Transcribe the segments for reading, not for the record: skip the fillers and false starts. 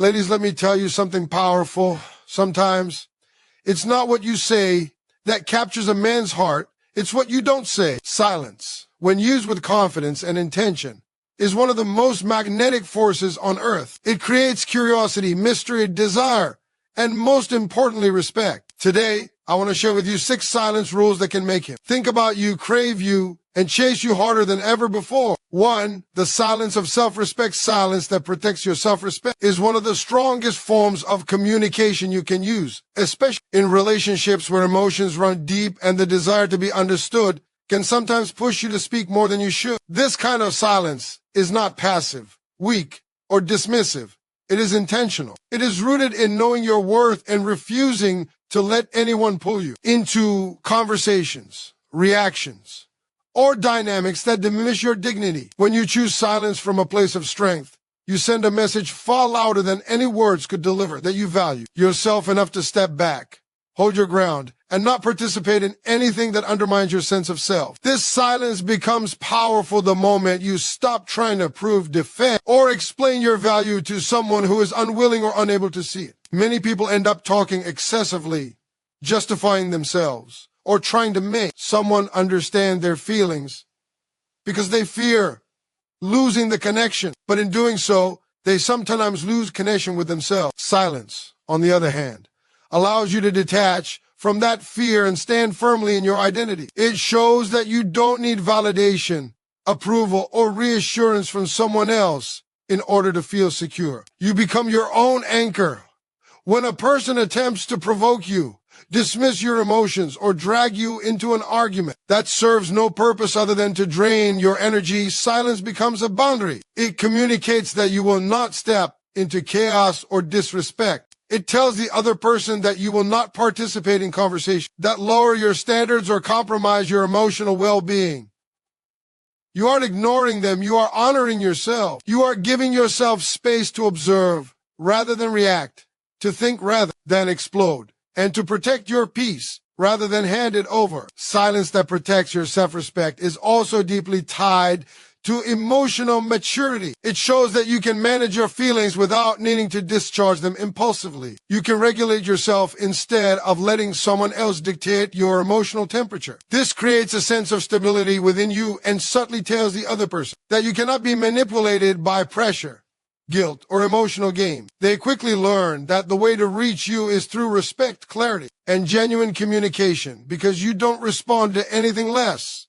Ladies, let me tell you something powerful. Sometimes it's not what you say that captures a man's heart. It's what you don't say. Silence, when used with confidence and intention, is one of the most magnetic forces on earth. It creates curiosity, mystery, desire, and most importantly, respect. Today, I want to share with you 6 silence rules that can make him think about you, crave you, and chase you harder than ever before. 1. The silence of self-respect. Silence that protects your self-respect is one of the strongest forms of communication you can use, especially in relationships where emotions run deep and the desire to be understood can sometimes push you to speak more than you should. This kind of silence is not passive, weak, or dismissive. It is intentional. It is rooted in knowing your worth and refusing to let anyone pull you into conversations, reactions, or dynamics that diminish your dignity. When you choose silence from a place of strength, you send a message far louder than any words could deliver that you value yourself enough to step back, hold your ground, and not participate in anything that undermines your sense of self. This silence becomes powerful the moment you stop trying to prove, defend, or explain your value to someone who is unwilling or unable to see it. Many people end up talking excessively, justifying themselves, or trying to make someone understand their feelings because they fear losing the connection. But in doing so, they sometimes lose connection with themselves. Silence, on the other hand, allows you to detach from that fear and stand firmly in your identity. It shows that you don't need validation, approval, or reassurance from someone else in order to feel secure. You become your own anchor. When a person attempts to provoke you, dismiss your emotions, or drag you into an argument that serves no purpose other than to drain your energy, silence becomes a boundary. It communicates that you will not step into chaos or disrespect. It tells the other person that you will not participate in conversations that lower your standards or compromise your emotional well-being. You aren't ignoring them, you are honoring yourself. You are giving yourself space to observe rather than react, to think rather than explode, and to protect your peace rather than hand it over. Silence that protects your self-respect is also deeply tied to emotional maturity. It shows that you can manage your feelings without needing to discharge them impulsively. You can regulate yourself instead of letting someone else dictate your emotional temperature. This creates a sense of stability within you and subtly tells the other person that you cannot be manipulated by pressure, guilt, or emotional game. They quickly learn that the way to reach you is through respect, clarity, and genuine communication because you don't respond to anything less.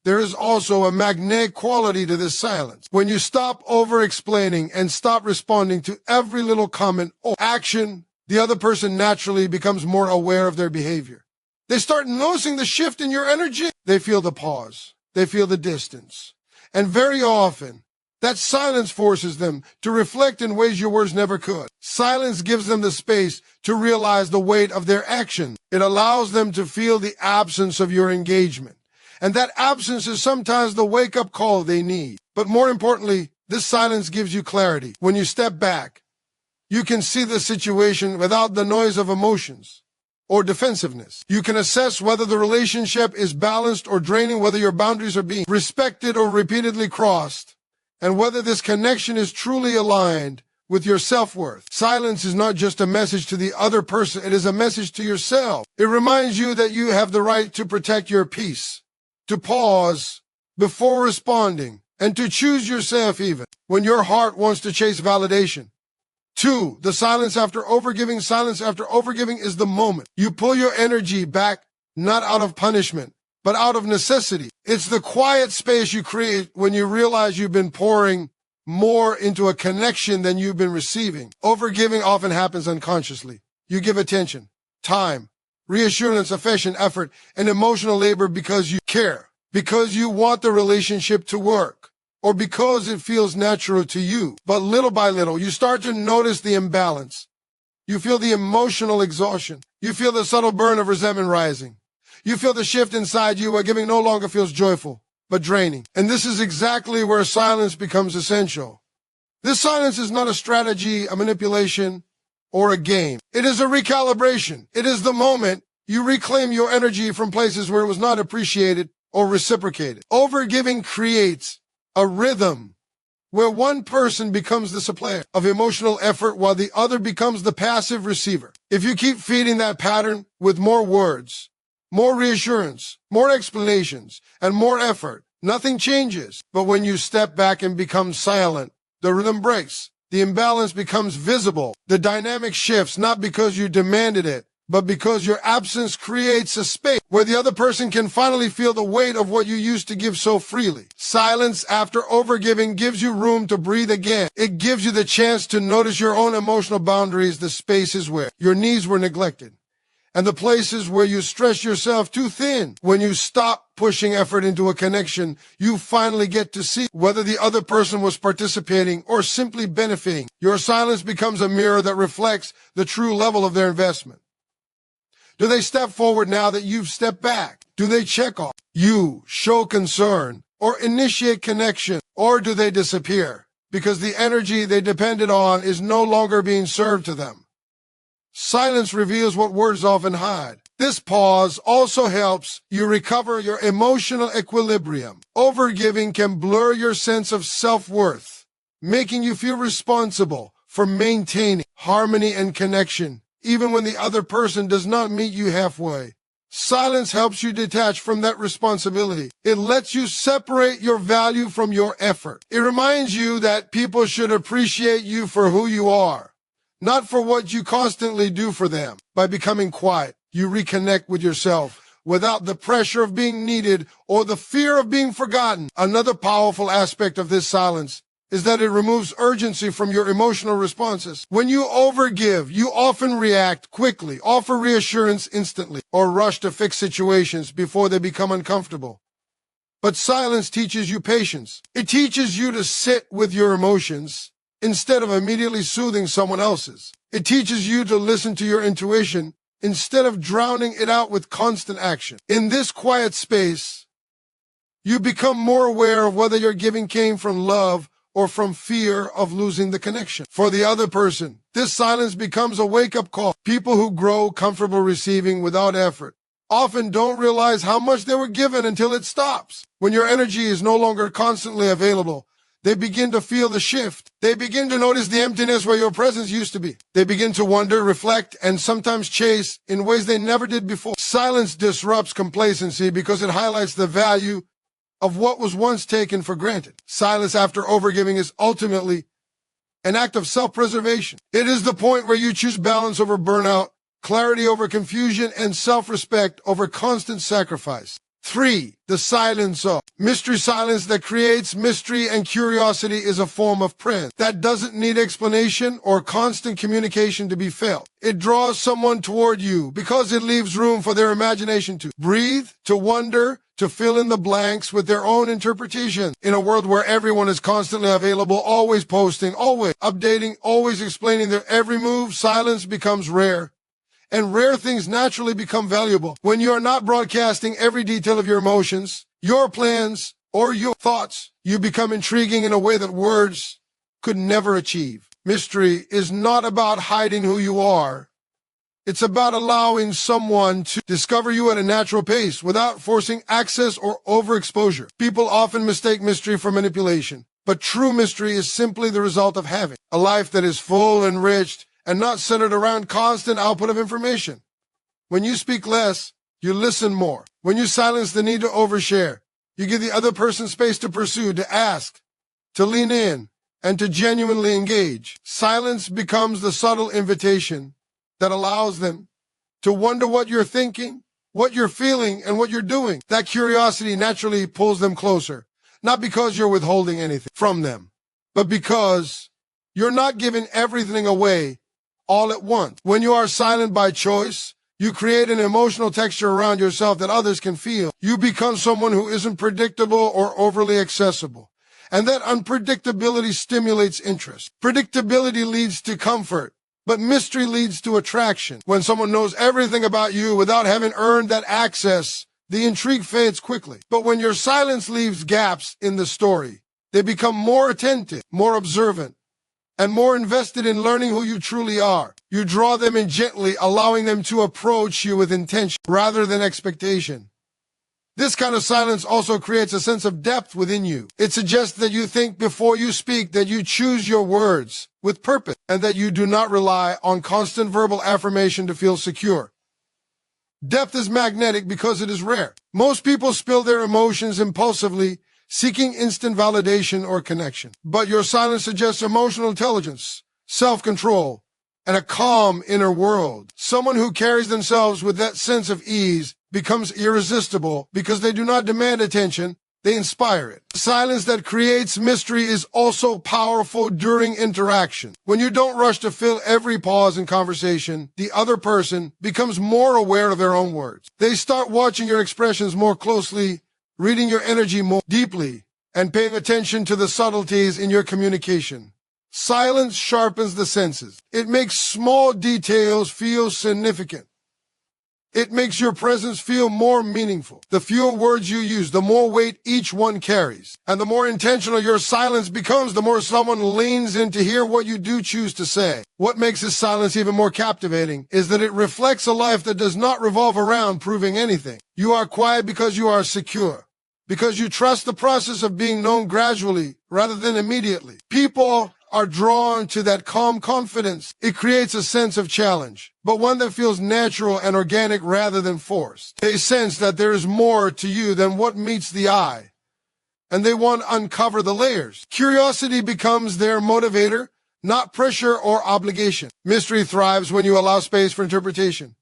There is also a magnetic quality to this silence. When you stop over-explaining and stop responding to every little comment or action, the other person naturally becomes more aware of their behavior. They start noticing the shift in your energy. They feel the pause. They feel the distance. And very often, that silence forces them to reflect in ways your words never could. Silence gives them the space to realize the weight of their action. It allows them to feel the absence of your engagement. And that absence is sometimes the wake-up call they need. But more importantly, this silence gives you clarity. When you step back, you can see the situation without the noise of emotions or defensiveness. You can assess whether the relationship is balanced or draining, whether your boundaries are being respected or repeatedly crossed, and whether this connection is truly aligned with your self-worth. Silence is not just a message to the other person, it is a message to yourself. It reminds you that you have the right to protect your peace, to pause before responding, and to choose yourself even when your heart wants to chase validation. 2, the silence after overgiving. Silence after overgiving is the moment you pull your energy back, not out of punishment, but out of necessity. It's the quiet space you create when you realize you've been pouring more into a connection than you've been receiving. Overgiving often happens unconsciously. You give attention, time, reassurance, affection, effort, and emotional labor because you care, because you want the relationship to work, or because it feels natural to you. But little by little, you start to notice the imbalance. You feel the emotional exhaustion. You feel the subtle burn of resentment rising. You feel the shift inside you where giving no longer feels joyful, but draining. And this is exactly where silence becomes essential. This silence is not a strategy, a manipulation, or a game. It is a recalibration. It is the moment you reclaim your energy from places where it was not appreciated or reciprocated. Overgiving creates a rhythm where one person becomes the supplier of emotional effort while the other becomes the passive receiver. If you keep feeding that pattern with more words, more reassurance, more explanations, and more effort, nothing changes. But when you step back and become silent, the rhythm breaks. The imbalance becomes visible. The dynamic shifts not because you demanded it, but because your absence creates a space where the other person can finally feel the weight of what you used to give so freely. Silence after overgiving gives you room to breathe again. It gives you the chance to notice your own emotional boundaries, the spaces where your needs were neglected, and the places where you stretch yourself too thin. When you stop pushing effort into a connection, you finally get to see whether the other person was participating or simply benefiting. Your silence becomes a mirror that reflects the true level of their investment. Do they step forward now that you've stepped back? Do they check off you, show concern, or initiate connection? Or do they disappear because the energy they depended on is no longer being served to them? Silence reveals what words often hide. This pause also helps you recover your emotional equilibrium. Overgiving can blur your sense of self-worth, making you feel responsible for maintaining harmony and connection, even when the other person does not meet you halfway. Silence helps you detach from that responsibility. It lets you separate your value from your effort. It reminds you that people should appreciate you for who you are, not for what you constantly do for them. By becoming quiet, you reconnect with yourself without the pressure of being needed or the fear of being forgotten. Another powerful aspect of this silence is that it removes urgency from your emotional responses. When you overgive, you often react quickly, offer reassurance instantly, or rush to fix situations before they become uncomfortable. But silence teaches you patience. It teaches you to sit with your emotions instead of immediately soothing someone else's. It teaches you to listen to your intuition instead of drowning it out with constant action. In this quiet space, you become more aware of whether your giving came from love or from fear of losing the connection. For the other person, this silence becomes a wake-up call. People who grow comfortable receiving without effort often don't realize how much they were given until it stops. When your energy is no longer constantly available, they begin to feel the shift. They begin to notice the emptiness where your presence used to be. They begin to wonder, reflect, and sometimes chase in ways they never did before. Silence disrupts complacency because it highlights the value of what was once taken for granted. Silence after overgiving is ultimately an act of self-preservation. It is the point where you choose balance over burnout, clarity over confusion, and self-respect over constant sacrifice. 3. The silence of mystery. Silence that creates mystery and curiosity is a form of prayer that doesn't need explanation or constant communication to be felt. It draws someone toward you because it leaves room for their imagination to breathe, to wonder, to fill in the blanks with their own interpretation. In a world where everyone is constantly available, always posting, always updating, always explaining their every move, silence becomes rare. And rare things naturally become valuable. When you are not broadcasting every detail of your emotions, your plans, or your thoughts, you become intriguing in a way that words could never achieve. Mystery is not about hiding who you are. It's about allowing someone to discover you at a natural pace without forcing access or overexposure. People often mistake mystery for manipulation, but true mystery is simply the result of having a life that is full, enriched, and not centered around constant output of information. When you speak less, you listen more. When you silence the need to overshare, you give the other person space to pursue, to ask, to lean in, and to genuinely engage. Silence becomes the subtle invitation that allows them to wonder what you're thinking, what you're feeling, and what you're doing. That curiosity naturally pulls them closer, not because you're withholding anything from them, but because you're not giving everything away all at once. When you are silent by choice, you create an emotional texture around yourself that others can feel. You become someone who isn't predictable or overly accessible. And that unpredictability stimulates interest. Predictability leads to comfort, but mystery leads to attraction. When someone knows everything about you without having earned that access, the intrigue fades quickly. But when your silence leaves gaps in the story, they become more attentive, more observant, and more invested in learning who you truly are. You draw them in gently, allowing them to approach you with intention rather than expectation. This kind of silence also creates a sense of depth within you. It suggests that you think before you speak, that you choose your words with purpose, and that you do not rely on constant verbal affirmation to feel secure. Depth is magnetic because it is rare. Most people spill their emotions impulsively, seeking instant validation or connection. But your silence suggests emotional intelligence, self-control, and a calm inner world. Someone who carries themselves with that sense of ease becomes irresistible because they do not demand attention, they inspire it. Silence that creates mystery is also powerful during interaction. When you don't rush to fill every pause in conversation, the other person becomes more aware of their own words. They start watching your expressions more closely, reading your energy more deeply, and paying attention to the subtleties in your communication. Silence sharpens the senses. It makes small details feel significant. It makes your presence feel more meaningful. The fewer words you use, the more weight each one carries. And the more intentional your silence becomes, the more someone leans in to hear what you do choose to say. What makes this silence even more captivating is that it reflects a life that does not revolve around proving anything. You are quiet because you are secure, because you trust the process of being known gradually rather than immediately. People are drawn to that calm confidence. It creates a sense of challenge, but one that feels natural and organic rather than forced. They sense that there is more to you than what meets the eye, and they want to uncover the layers. Curiosity becomes their motivator, not pressure or obligation. Mystery thrives when you allow space for interpretation,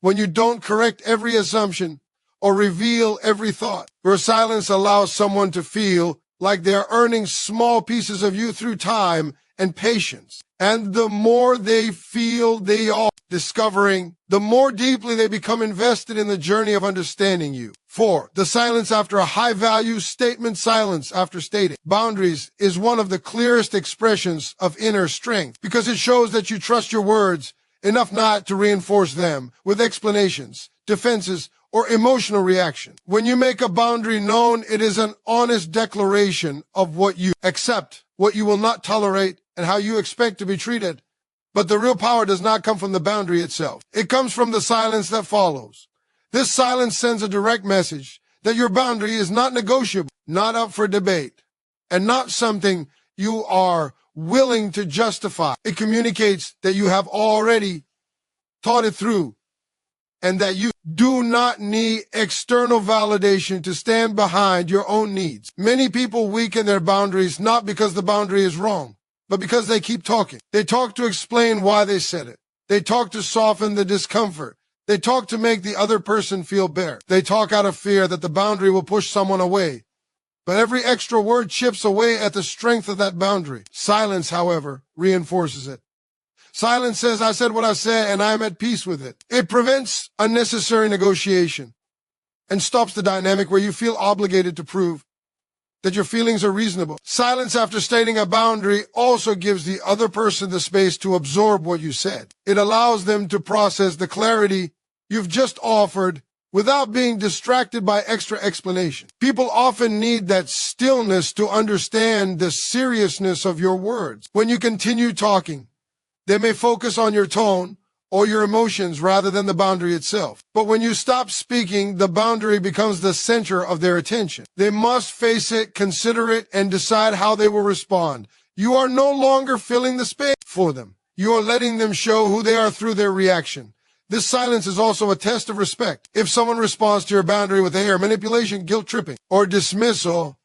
when you don't correct every assumption or reveal every thought. Your silence allows someone to feel like they're earning small pieces of you through time and patience. And the more they feel they are discovering, the more deeply they become invested in the journey of understanding you. 4. The silence after a high-value statement. Silence after stating boundaries is one of the clearest expressions of inner strength because it shows that you trust your words enough not to reinforce them with explanations, defenses, or emotional reaction. When you make a boundary known, it is an honest declaration of what you accept, what you will not tolerate, and how you expect to be treated. But the real power does not come from the boundary itself. It comes from the silence that follows. This silence sends a direct message that your boundary is not negotiable, not up for debate, and not something you are willing to justify. It communicates that you have already thought it through, and that you do not need external validation to stand behind your own needs. Many people weaken their boundaries not because the boundary is wrong, but because they keep talking. They talk to explain why they said it. They talk to soften the discomfort. They talk to make the other person feel better. They talk out of fear that the boundary will push someone away. But every extra word chips away at the strength of that boundary. Silence, however, reinforces it. Silence says, I said what I said and I am at peace with it. It prevents unnecessary negotiation and stops the dynamic where you feel obligated to prove that your feelings are reasonable. Silence after stating a boundary also gives the other person the space to absorb what you said. It allows them to process the clarity you've just offered without being distracted by extra explanation. People often need that stillness to understand the seriousness of your words. When you continue talking, they may focus on your tone or your emotions rather than the boundary itself. But when you stop speaking, the boundary becomes the center of their attention. They must face it, consider it, and decide how they will respond. You are no longer filling the space for them. You are letting them show who they are through their reaction. This silence is also a test of respect. If someone responds to your boundary with air, manipulation, guilt-tripping, or dismissal,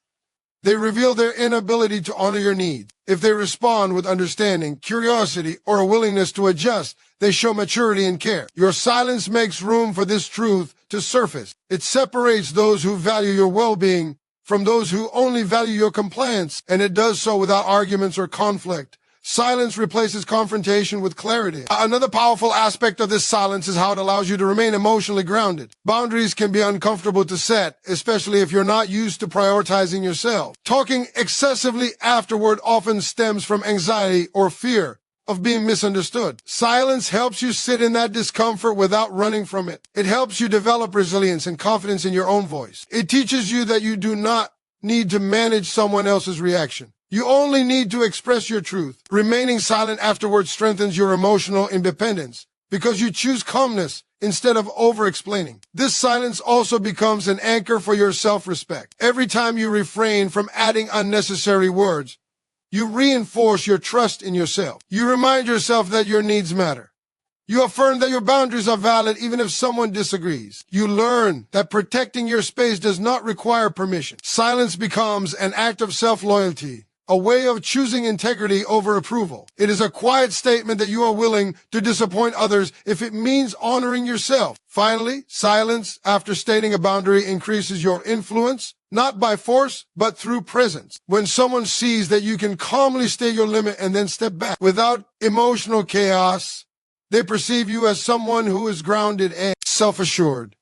they reveal their inability to honor your needs. If they respond with understanding, curiosity, or a willingness to adjust, they show maturity and care. Your silence makes room for this truth to surface. It separates those who value your well-being from those who only value your compliance, and it does so without arguments or conflict. Silence replaces confrontation with clarity. Another powerful aspect of this silence is how it allows you to remain emotionally grounded. Boundaries can be uncomfortable to set, especially if you're not used to prioritizing yourself. Talking excessively afterward often stems from anxiety or fear of being misunderstood. Silence helps you sit in that discomfort without running from it. It helps you develop resilience and confidence in your own voice. It teaches you that you do not need to manage someone else's reaction. You only need to express your truth. Remaining silent afterwards strengthens your emotional independence because you choose calmness instead of over-explaining. This silence also becomes an anchor for your self-respect. Every time you refrain from adding unnecessary words, you reinforce your trust in yourself. You remind yourself that your needs matter. You affirm that your boundaries are valid even if someone disagrees. You learn that protecting your space does not require permission. Silence becomes an act of self-loyalty, a way of choosing integrity over approval. It is a quiet statement that you are willing to disappoint others if it means honoring yourself. Finally, silence after stating a boundary increases your influence, not by force, but through presence. When someone sees that you can calmly state your limit and then step back without emotional chaos, they perceive you as someone who is grounded and self-assured.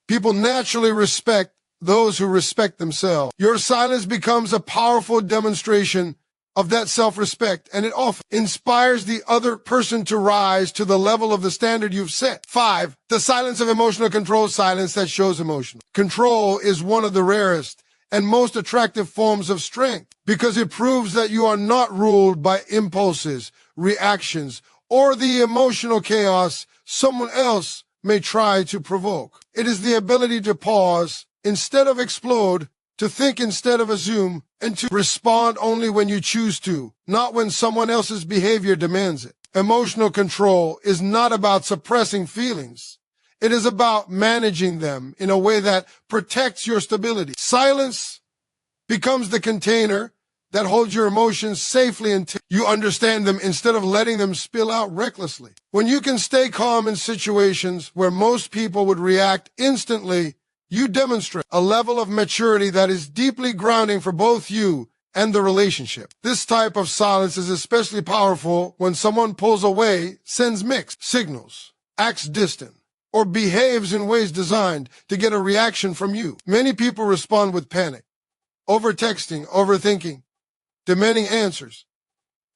People naturally respect those who respect themselves. Your silence becomes a powerful demonstration of that self-respect, and it often inspires the other person to rise to the level of the standard you've set. 5. The silence of emotional control, silence that shows emotion. Control is one of the rarest and most attractive forms of strength because it proves that you are not ruled by impulses, reactions, or the emotional chaos someone else may try to provoke. It is the ability to pause instead of explode, to think instead of assume, and to respond only when you choose to, not when someone else's behavior demands it. Emotional control is not about suppressing feelings. It is about managing them in a way that protects your stability. Silence becomes the container that holds your emotions safely until you understand them instead of letting them spill out recklessly. When you can stay calm in situations where most people would react instantly, you demonstrate a level of maturity that is deeply grounding for both you and the relationship. This type of silence is especially powerful when someone pulls away, sends mixed signals, acts distant, or behaves in ways designed to get a reaction from you. Many people respond with panic, over-texting, overthinking, demanding answers,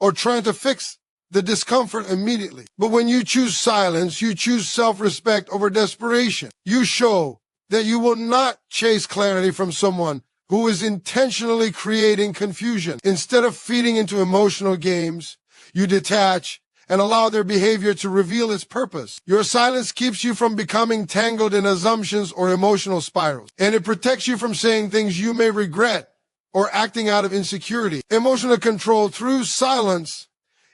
or trying to fix the discomfort immediately. But when you choose silence, you choose self-respect over desperation. You show that you will not chase clarity from someone who is intentionally creating confusion. Instead of feeding into emotional games, you detach and allow their behavior to reveal its purpose. Your silence keeps you from becoming tangled in assumptions or emotional spirals, and it protects you from saying things you may regret or acting out of insecurity. Emotional control through silence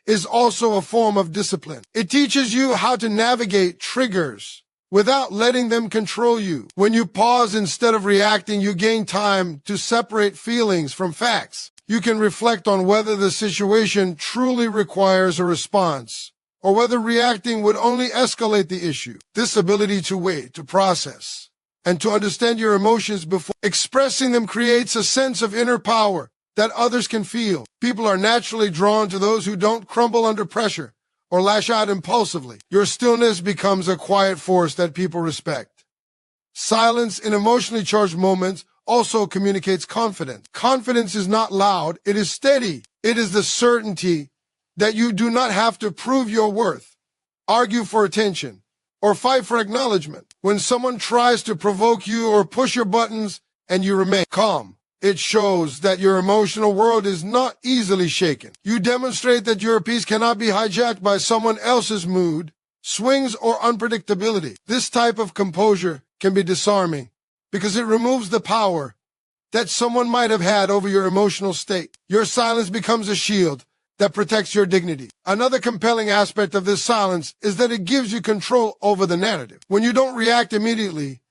is also a form of discipline. It teaches you how to navigate triggers without letting them control you. When you pause instead of reacting, you gain time to separate feelings from facts. You can reflect on whether the situation truly requires a response or whether reacting would only escalate the issue. This ability to wait, to process, and to understand your emotions before expressing them creates a sense of inner power that others can feel. People are naturally drawn to those who don't crumble under pressure or lash out impulsively. Your stillness becomes a quiet force that people respect. Silence in emotionally charged moments also communicates confidence. Confidence is not loud, it is steady. It is the certainty that you do not have to prove your worth, argue for attention, or fight for acknowledgement. When someone tries to provoke you or push your buttons and you remain calm, it shows that your emotional world is not easily shaken. You demonstrate that your peace cannot be hijacked by someone else's mood, swings, or unpredictability. This type of composure can be disarming because it removes the power that someone might have had over your emotional state. Your silence becomes a shield that protects your dignity. Another compelling aspect of this silence is that it gives you control over the narrative. When you don't react immediately,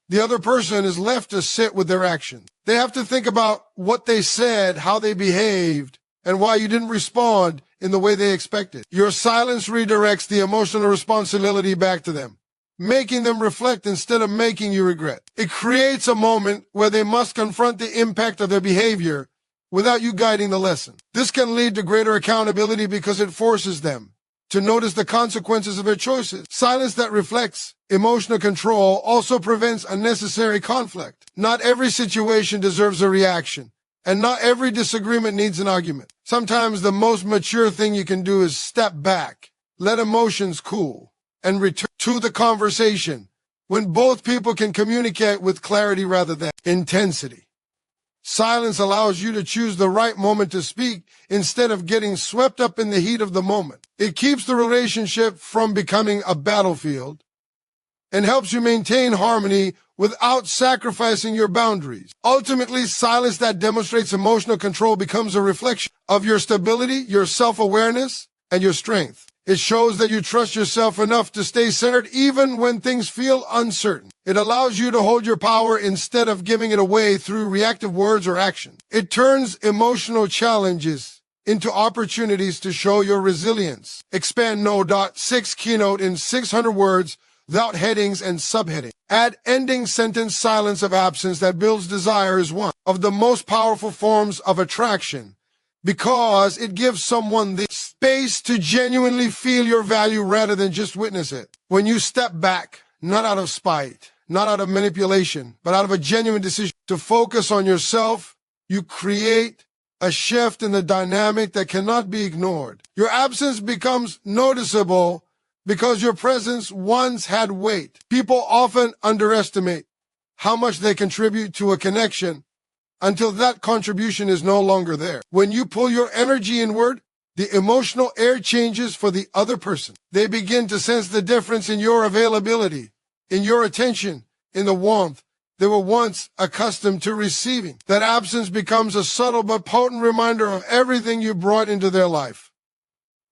the other person is left to sit with their actions. They have to think about what they said, how they behaved, and why you didn't respond in the way they expected. Your silence redirects the emotional responsibility back to them, making them reflect instead of making you regret. It creates a moment where they must confront the impact of their behavior without you guiding the lesson. This can lead to greater accountability because it forces them to notice the consequences of their choices. Silence that reflects emotional control also prevents unnecessary conflict. Not every situation deserves a reaction, and not every disagreement needs an argument. Sometimes the most mature thing you can do is step back, let emotions cool, and return to the conversation when both people can communicate with clarity rather than intensity. Silence allows you to choose the right moment to speak instead of getting swept up in the heat of the moment. It keeps the relationship from becoming a battlefield and helps you maintain harmony without sacrificing your boundaries. Ultimately, silence that demonstrates emotional control becomes a reflection of your stability, your self-awareness, and your strength. It shows that you trust yourself enough to stay centered even when things feel uncertain. It allows you to hold your power instead of giving it away through reactive words or action. It turns emotional challenges into opportunities to show your resilience. Expand No.6 keynote in 600 words without headings and subheading. Add ending sentence. Silence of absence that builds desire is one of the most powerful forms of attraction because it gives someone the space to genuinely feel your value rather than just witness it. When you step back, not out of spite, not out of manipulation, but out of a genuine decision to focus on yourself, you create a shift in the dynamic that cannot be ignored. Your absence becomes noticeable because your presence once had weight. People often underestimate how much they contribute to a connection until that contribution is no longer there. When you pull your energy inward, the emotional air changes for the other person. They begin to sense the difference in your availability, in your attention, in the warmth they were once accustomed to receiving. That absence becomes a subtle but potent reminder of everything you brought into their life.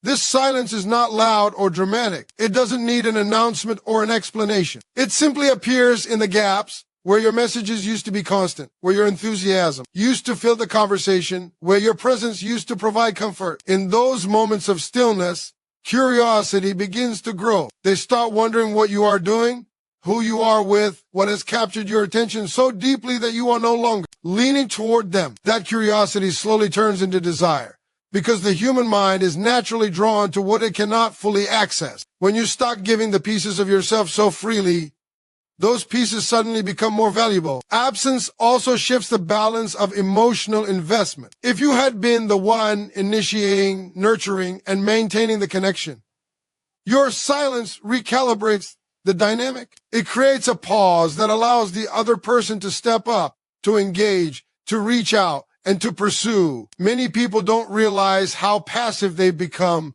This silence is not loud or dramatic. It doesn't need an announcement or an explanation. It simply appears in the gaps where your messages used to be constant, where your enthusiasm used to fill the conversation, where your presence used to provide comfort. In those moments of stillness, curiosity begins to grow. They start wondering what you are doing, who you are with, what has captured your attention so deeply that you are no longer leaning toward them. That curiosity slowly turns into desire, because the human mind is naturally drawn to what it cannot fully access. When you start giving the pieces of yourself so freely, those pieces suddenly become more valuable. Absence also shifts the balance of emotional investment. If you had been the one initiating, nurturing, and maintaining the connection, your silence recalibrates the dynamic. It creates a pause that allows the other person to step up, to engage, to reach out, and to pursue. Many people don't realize how passive they become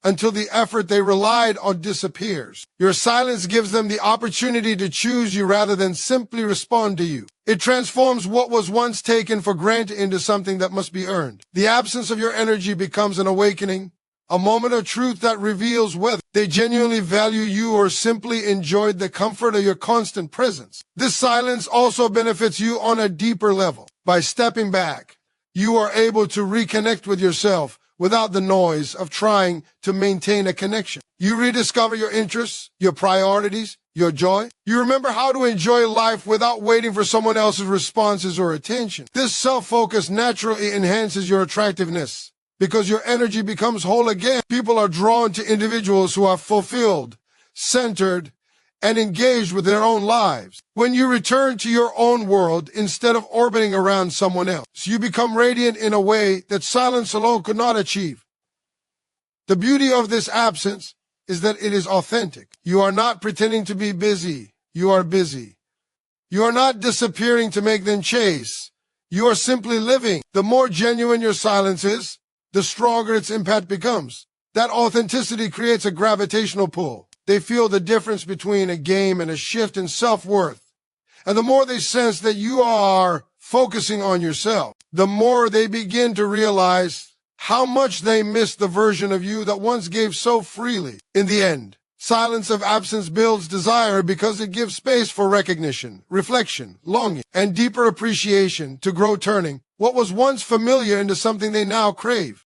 until the effort they relied on disappears. Your silence gives them the opportunity to choose you rather than simply respond to you. It transforms what was once taken for granted into something that must be earned. The absence of your energy becomes an awakening, a moment of truth that reveals whether they genuinely value you or simply enjoyed the comfort of your constant presence. This silence also benefits you on a deeper level. By stepping back, you are able to reconnect with yourself without the noise of trying to maintain a connection. You rediscover your interests, your priorities, your joy. You remember how to enjoy life without waiting for someone else's responses or attention. This self-focus naturally enhances your attractiveness because your energy becomes whole again. People are drawn to individuals who are fulfilled, centered, and engaged with their own lives. When you return to your own world instead of orbiting around someone else, you become radiant in a way that silence alone could not achieve. The beauty of this absence is that it is authentic. You are not pretending to be busy. You are busy. You are not disappearing to make them chase. You are simply living. The more genuine your silence is, the stronger its impact becomes. That authenticity creates a gravitational pull. They feel the difference between a game and a shift in self-worth. And the more they sense that you are focusing on yourself, the more they begin to realize how much they miss the version of you that once gave so freely. In the end, silence of absence builds desire because it gives space for recognition, reflection, longing, and deeper appreciation to grow, turning what was once familiar into something they now crave.